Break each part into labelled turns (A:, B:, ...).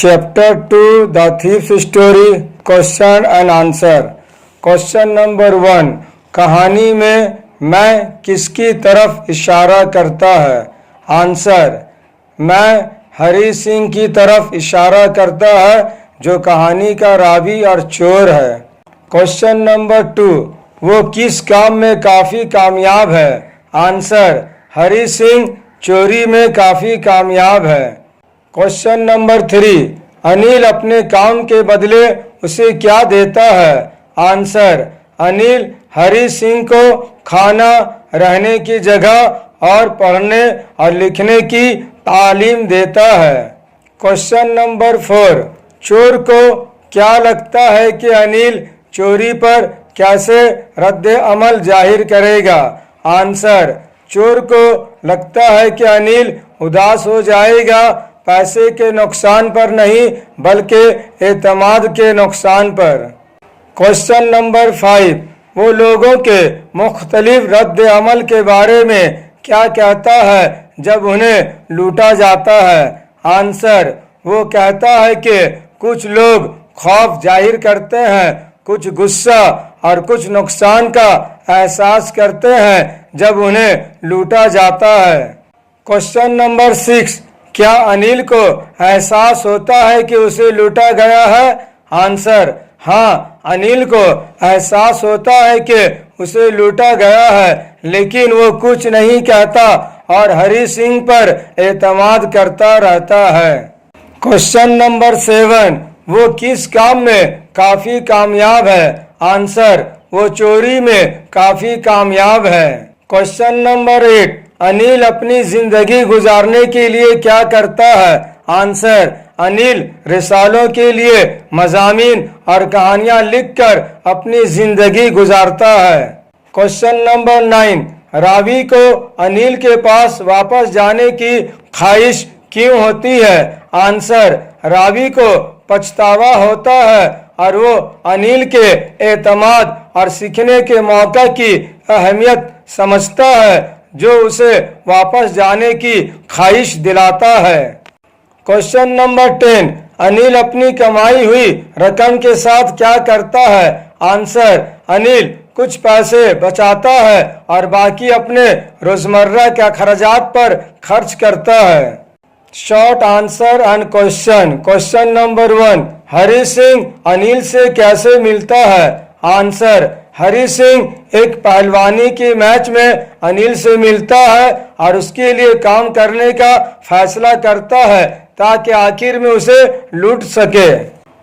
A: Chapter 2 the thieves story question and answer. Question number 1, कहानी में मैं किसकी तरफ इशारा करता है? आंसर, मैं हरी सिंह की तरफ इशारा करता है जो कहानी का रावी और चोर है। क्वेश्चन नंबर 2, वो किस काम में काफ़ी कामयाब है? आंसर, हरी सिंह चोरी में काफ़ी कामयाब है। क्वेश्चन नंबर 3, अनिल अपने काम के बदले उसे क्या देता है? आंसर, अनिल हरी सिंह को खाना, रहने की जगह और पढ़ने और लिखने की तालीम देता है। क्वेश्चन नंबर 4, चोर को क्या लगता है कि अनिल चोरी पर कैसे रद्द अमल जाहिर करेगा? आंसर, चोर को लगता है कि अनिल उदास हो जाएगा, पैसे के नुकसान पर नहीं बल्कि एतमाद के नुकसान पर। क्वेश्चन नंबर 5, वो लोगों के मुख्तलिफ रद्द अमल के बारे में क्या कहता है जब उन्हें लूटा जाता है? आंसर, वो कहता है कि कुछ लोग खौफ जाहिर करते हैं, कुछ गुस्सा और कुछ नुकसान का एहसास करते हैं जब उन्हें लूटा जाता है। क्वेश्चन नंबर 6, क्या अनिल को एहसास होता है कि उसे लूटा गया है? आंसर, हाँ, अनिल को एहसास होता है कि उसे लूटा गया है, लेकिन वो कुछ नहीं कहता और हरी सिंह पर एतमाद करता रहता है। क्वेश्चन नंबर 7, वो किस काम में काफी कामयाब है? आंसर, वो चोरी में काफी कामयाब है। क्वेश्चन नंबर 8, अनिल अपनी जिंदगी गुजारने के लिए क्या करता है? आंसर, अनिल रिसालों के लिए मज़ामीन और कहानियां लिखकर अपनी जिंदगी गुजारता है। क्वेश्चन नंबर 9, रावी को अनिल के पास वापस जाने की ख्वाहिश क्यों होती है? आंसर, रावी को पछतावा होता है और वो अनिल के एतमाद और सीखने के मौका की अहमियत समझता है जो उसे वापस जाने की ख्वाहिश दिलाता है। क्वेश्चन नंबर 10, अनिल अपनी कमाई हुई रकम के साथ क्या करता है? आंसर, अनिल कुछ पैसे बचाता है और बाकी अपने रोजमर्रा के खर्चात पर खर्च करता है। Short answer and question. Question number 1, Hari Singh Anil से कैसे मिलता है? आंसर, हरी सिंह एक पहलवानी के मैच में अनिल से मिलता है और उसके लिए काम करने का फैसला करता है ताकि आखिर में उसे लूट सके।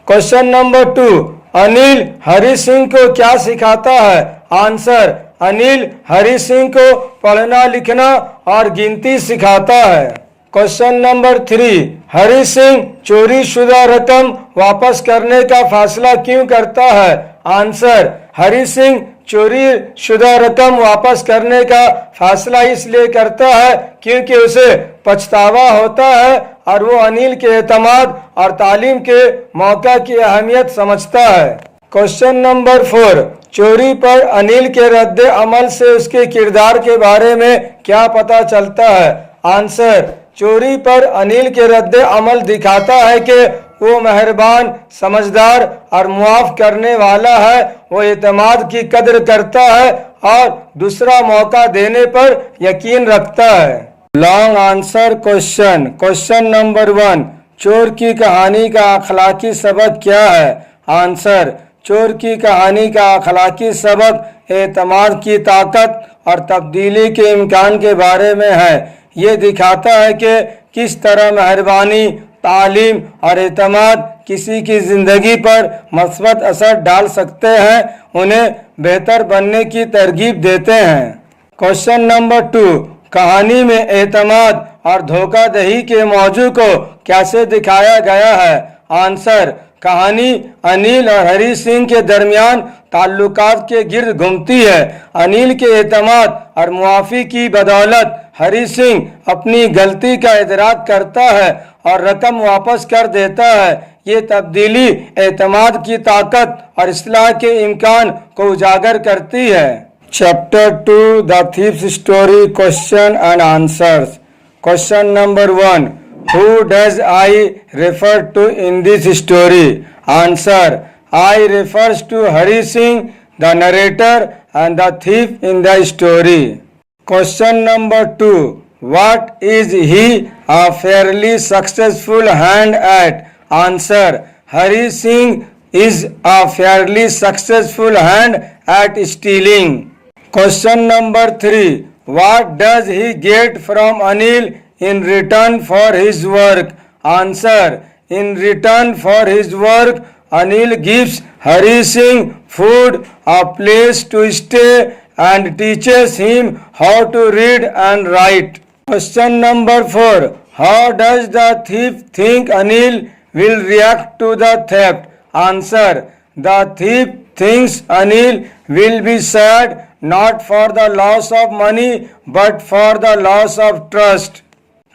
A: क्वेश्चन नंबर 2, अनिल हरी सिंह को क्या सिखाता है? आंसर, अनिल हरी सिंह को पढ़ना, लिखना और गिनती सिखाता है। क्वेश्चन नंबर 3, हरी सिंह चोरी शुदा रकम वापस करने का फैसला क्यों करता है? आंसर, हरी सिंह चोरी शुदा रकम वापस करने का फैसला इसलिए करता है क्योंकि उसे पछतावा होता है और वो अनिल के एतमाद और तालीम के मौका की अहमियत समझता है। क्वेश्चन नंबर 4, चोरी पर अनिल के रद्द अमल से उसके किरदार के बारे में क्या पता चलता है? आंसर, चोरी पर अनिल के रद्द अमल दिखाता है कि वो मेहरबान, समझदार और मुआफ करने वाला है। वो एतमाद की कदर करता है और दूसरा मौका देने पर यकीन रखता है। Long answer question. Question number 1, चोर की कहानी का अखलाकी सबक क्या है? आंसर, चोर की कहानी का अखलाकी सबक एतमाद की ताकत और तब्दीली के इम्कान के बारे में है। ये दिखाता है कि किस तरह मेहरबानी, तालीम और एतमाद किसी की ज़िंदगी पर मस्बत असर डाल सकते हैं, उन्हें बेहतर बनने की तरगीब देते हैं। क्वेश्चन नंबर 2, कहानी में एतमाद और धोखाधड़ी के मौजू को कैसे दिखाया गया है? आंसर, कहानी अनिल और हरी सिंह के दरमियान ताल्लुकात के गिर्द घूमती है। अनिल के एतमाद और मुआफ़ी की बदौलत हरी सिंह अपनी गलती का इदराक करता है और रकम वापस कर देता है। ये तब्दीली एतमाद की ताकत और इस्लाह के इम्कान को उजागर करती है। Chapter 2 the thieves story question and answers. Question number 1, Who does I refer to in this story? Answer. I refers to Hari Singh, the narrator, and the thief in the story. Question number 2. What is he a fairly successful hand at? Answer. Hari Singh is a fairly successful hand at stealing. Question number 3. What does he get from Anil in return for his work? Answer. In return for his work, Anil gives Hari Singh food, a place to stay, and teaches him how to read and write. Question number 4. How does the thief think Anil will react to the theft? Answer. The thief thinks Anil will be sad not for the loss of money but for the loss of trust.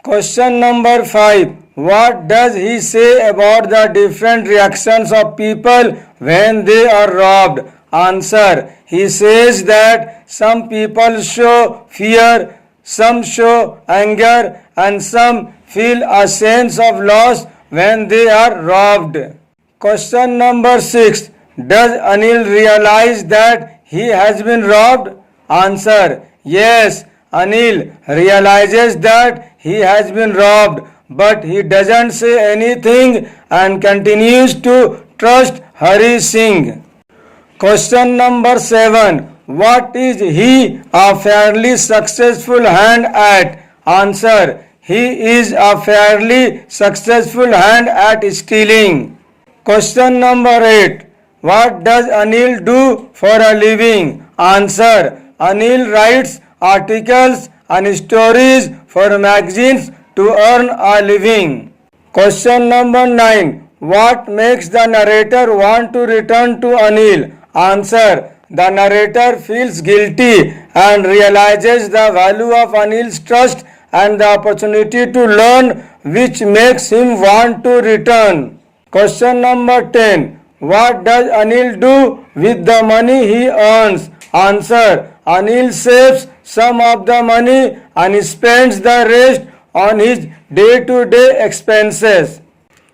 A: Question number 5. What does he say about the different reactions of people when they are robbed? Answer. He says that some people show fear, some show anger, and some feel a sense of loss when they are robbed. Question number 6. Does Anil realize that he has been robbed? Answer. Yes, Anil realizes that he has been robbed, but he doesn't say anything and continues to trust Hari Singh. Question number 7. What is he a fairly successful hand at? Answer. He is a fairly successful hand at stealing. Question number 8. What does Anil do for a living? Answer. Anil writes articles and stories for magazines to earn a living. Question number 9. What makes the narrator want to return to Anil? Answer. The narrator feels guilty and realizes the value of Anil's trust and the opportunity to learn, which makes him want to return. Question number 10. What does Anil do with the money he earns? Answer. Anil saves some of the money and spends the rest on his day-to-day expenses.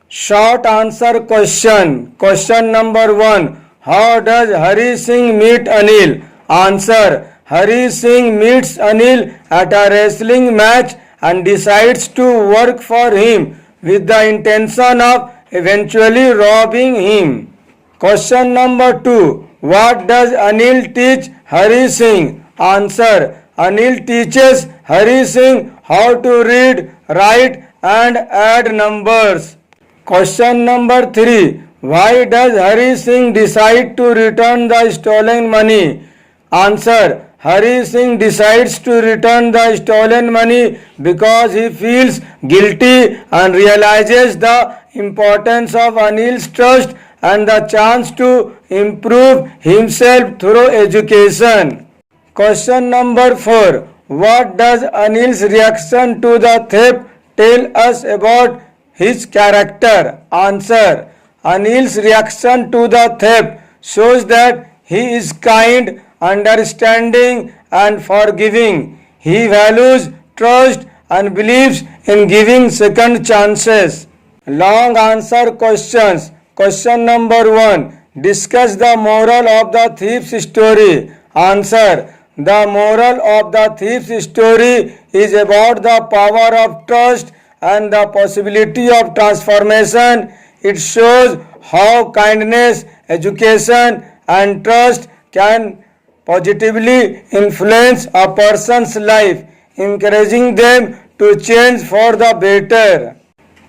A: Short answer question. Question number 1. How does Hari Singh meet Anil? Answer. Hari Singh meets Anil at a wrestling match and decides to work for him with the intention of eventually robbing him. Question number 2. What does Anil teach Hari Singh? Answer. Anil teaches Hari Singh how to read, write and add numbers. Question number 3. Why does Hari Singh decide to return the stolen money? Answer. Hari Singh decides to return the stolen money because he feels guilty and realizes the importance of Anil's trust and the chance to improve himself through education. Question number 4. What does Anil's reaction to the theft tell us about his character? Answer. Anil's reaction to the theft shows that he is kind, understanding and forgiving. He values trust and believes in giving second chances. Long answer questions. Question number 1. Discuss the moral of the thief's story. Answer. The moral of the thief's story is about the power of trust and the possibility of transformation. It shows how kindness, education and trust can positively influence a person's life, encouraging them to change for the better.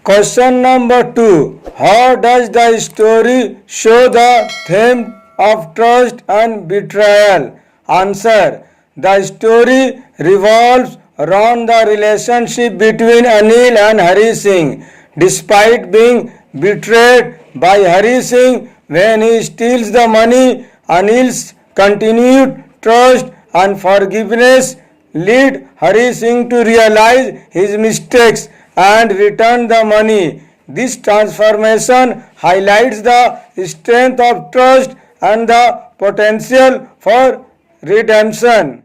A: Question number 2. How does the story show the theme of trust and betrayal? Answer. The story revolves around the relationship between Anil and Hari Singh. Despite being betrayed by Hari Singh when he steals the money, Anil's continued trust and forgiveness lead Hari Singh to realize his mistakes and return the money. This transformation highlights the strength of trust and the potential for redemption.